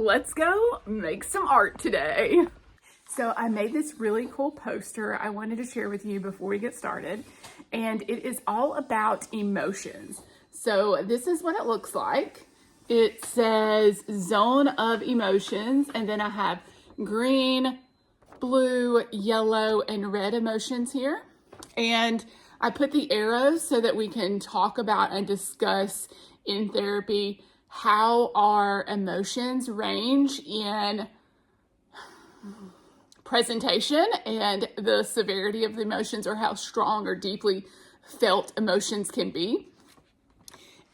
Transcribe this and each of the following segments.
Let's go make some art today. So I made this really cool poster I wanted to share with you before we get started, and it is all about emotions. So this is what it looks like. It says zone of emotions, and then I have green, blue, yellow, and red emotions here. And I put the arrows so that we can talk about and discuss in therapy how our emotions range in presentation and the severity of the emotions, or how strong or deeply felt emotions can be.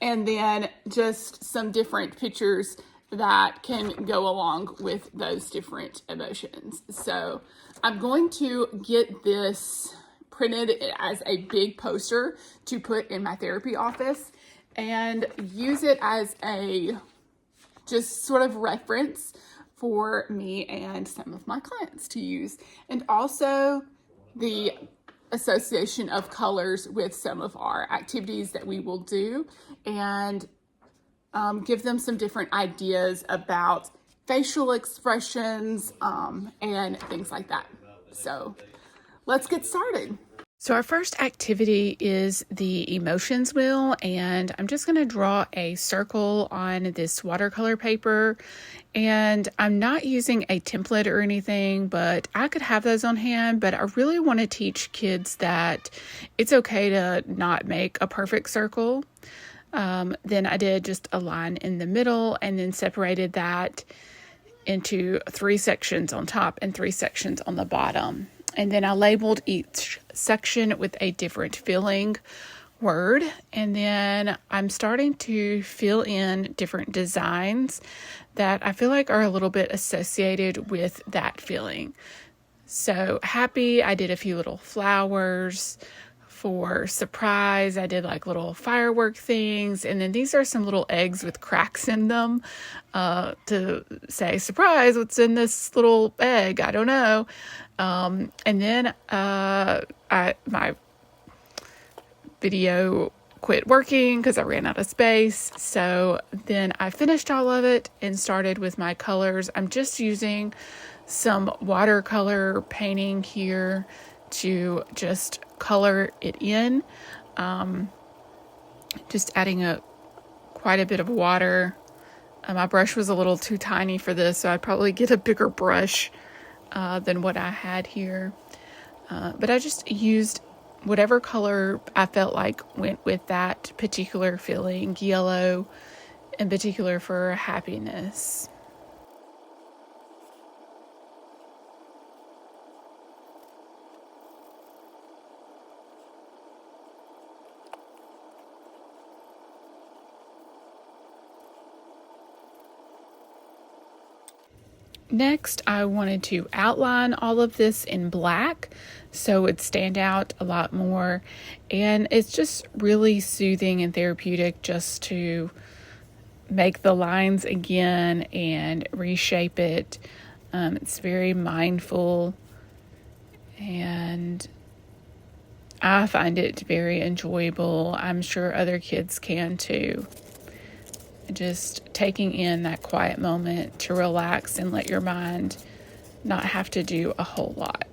And then just some different pictures that can go along with those different emotions. So I'm going to get this printed as a big poster to put in my therapy office and use it as a just sort of reference for me and some of my clients to use. And also the association of colors with some of our activities that we will do, and give them some different ideas about facial expressions and things like that. So let's get started. So our first activity is the emotions wheel, and I'm just going to draw a circle on this watercolor paper. And I'm not using a template or anything, but I could have those on hand. But I really want to teach kids that it's okay to not make a perfect circle. Then I did just a line in the middle and then separated that into 3 sections on top and 3 sections on the bottom. And then I labeled each section with a different feeling word. And then I'm starting to fill in different designs that I feel like are a little bit associated with that feeling. So happy, I did a few little flowers. For surprise, I did like little firework things. And then these are some little eggs with cracks in them to say, surprise, what's in this little egg? I don't know. And then my video quit working because I ran out of space. So then I finished all of it and started with my colors. I'm just using some watercolor painting here to just color it in. Just adding quite a bit of water. My brush was a little too tiny for this, so I'd probably get a bigger brush than what I had here. But I just used whatever color I felt like went with that particular feeling, yellow in particular for happiness. Next, I wanted to outline all of this in black so it would stand out a lot more. And it's just really soothing and therapeutic just to make the lines again and reshape it. It's very mindful, and I find it very enjoyable. I'm sure other kids can too. Just taking in that quiet moment to relax and let your mind not have to do a whole lot.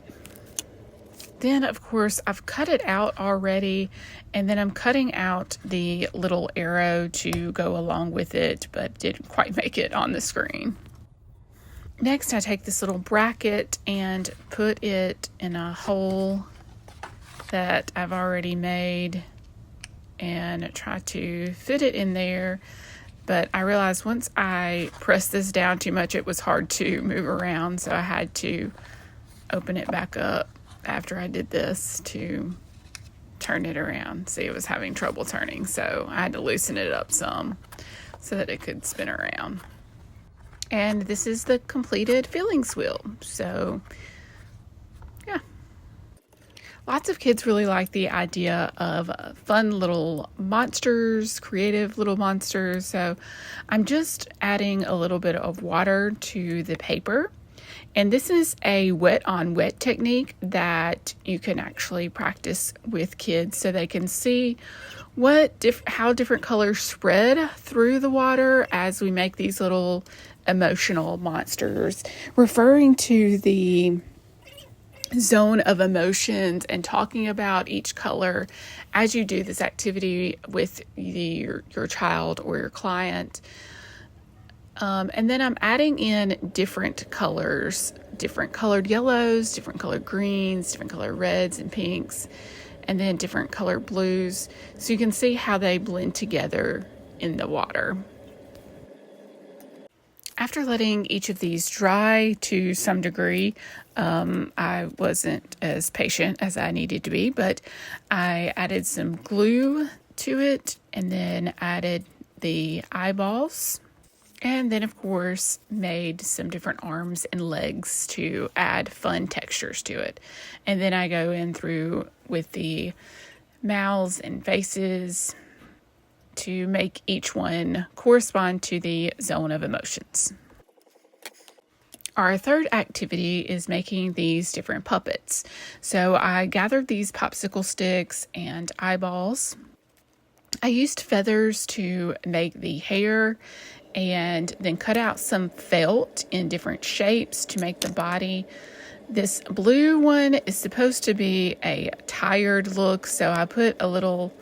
Then, of course, I've cut it out already, and then I'm cutting out the little arrow to go along with it, but didn't quite make it on the screen. Next, I take this little bracket and put it in a hole that I've already made and try to fit it in there. But I realized once I pressed this down too much, it was hard to move around. So I had to open it back up after I did this to turn it around. See, it was having trouble turning. So I had to loosen it up some so that it could spin around. And this is the completed feelings wheel. So yeah. Lots of kids really like the idea of fun little monsters, creative little monsters. So I'm just adding a little bit of water to the paper. And this is a wet on wet technique that you can actually practice with kids so they can see how different colors spread through the water as we make these little emotional monsters, referring to the zone of emotions and talking about each color as you do this activity with your child or your client. And then I'm adding in different colors, different colored yellows, different colored greens, different colored reds and pinks, and then different colored blues, so you can see how they blend together in the water. After letting each of these dry to some degree, I wasn't as patient as I needed to be, but I added some glue to it and then added the eyeballs. And then, of course, made some different arms and legs to add fun textures to it. And then I go in through with the mouths and faces to make each one correspond to the zone of emotions. Our third activity is making these different puppets. So I gathered these popsicle sticks and eyeballs. I used feathers to make the hair and then cut out some felt in different shapes to make the body. This blue one is supposed to be a tired look, so I put a little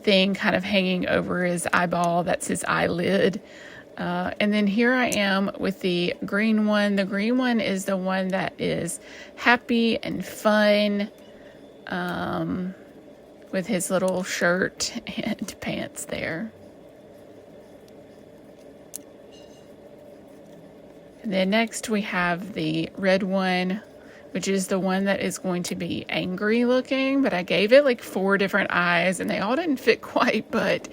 thing kind of hanging over his eyeball. That's his eyelid. And then here I am with the green one. The green one is the one that is happy and fun, with his little shirt and pants there. And then next we have the red one, which is the one that is going to be angry looking, but I gave it like 4 different eyes and they all didn't fit quite, but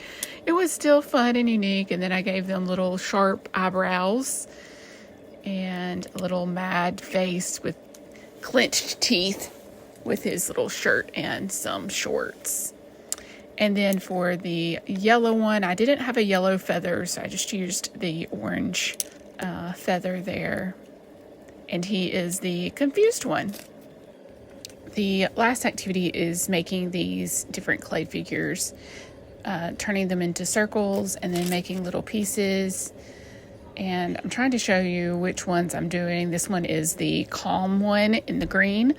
it was still fun and unique. And then I gave them little sharp eyebrows and a little mad face with clenched teeth with his little shirt and some shorts. And then for the yellow one, I didn't have a yellow feather, so I just used the orange feather there. And he is the confused one. The last activity is making these different clay figures, turning them into circles and then making little pieces. And I'm trying to show you which ones I'm doing. This one is the calm one in the green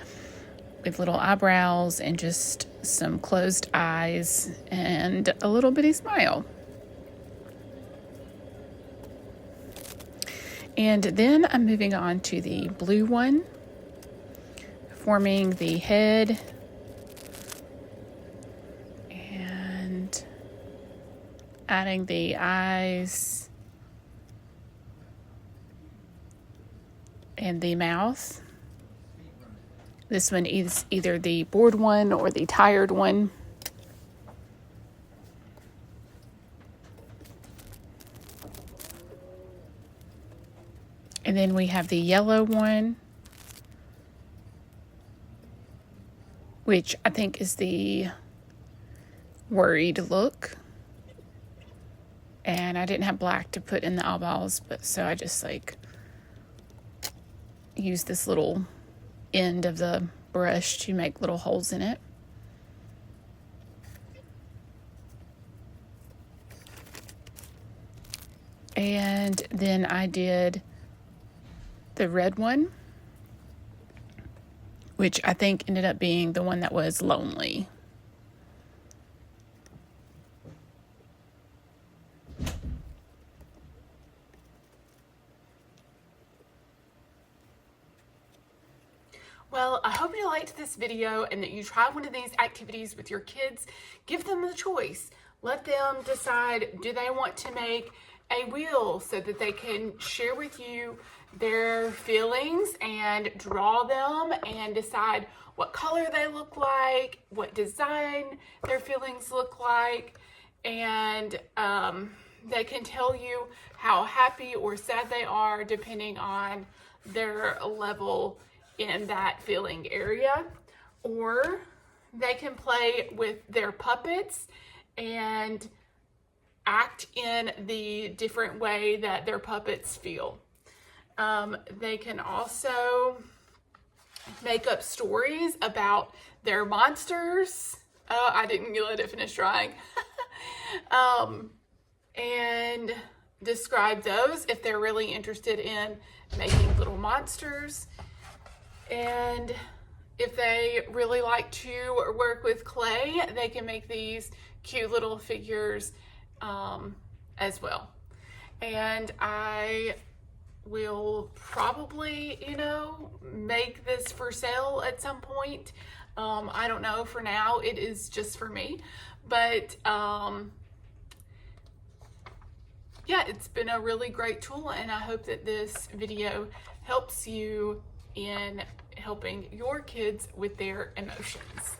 with little eyebrows and just some closed eyes and a little bitty smile. And then I'm moving on to the blue one, forming the head and adding the eyes and the mouth. This one is either the bored one or the tired one. And then we have the yellow one, which I think is the worried look. And I didn't have black to put in the eyeballs, but so I just used this little end of the brush to make little holes in it. And then I did the red one, which I think ended up being the one that was lonely. Well, I hope you liked this video and that you try one of these activities with your kids. Give them the choice. Let them decide, do they want to make a wheel so that they can share with you their feelings and draw them and decide what color they look like, what design their feelings look like, and they can tell you how happy or sad they are depending on their level in that feeling area. Or they can play with their puppets and act in the different way that their puppets feel. They can also make up stories about their monsters. I didn't let it finish drying. And describe those if they're really interested in making little monsters. And if they really like to work with clay, they can make these cute little figures as well. And I will probably, make this for sale at some point. I don't know, for now it is just for me, but yeah, it's been a really great tool, and I hope that this video helps you in helping your kids with their emotions.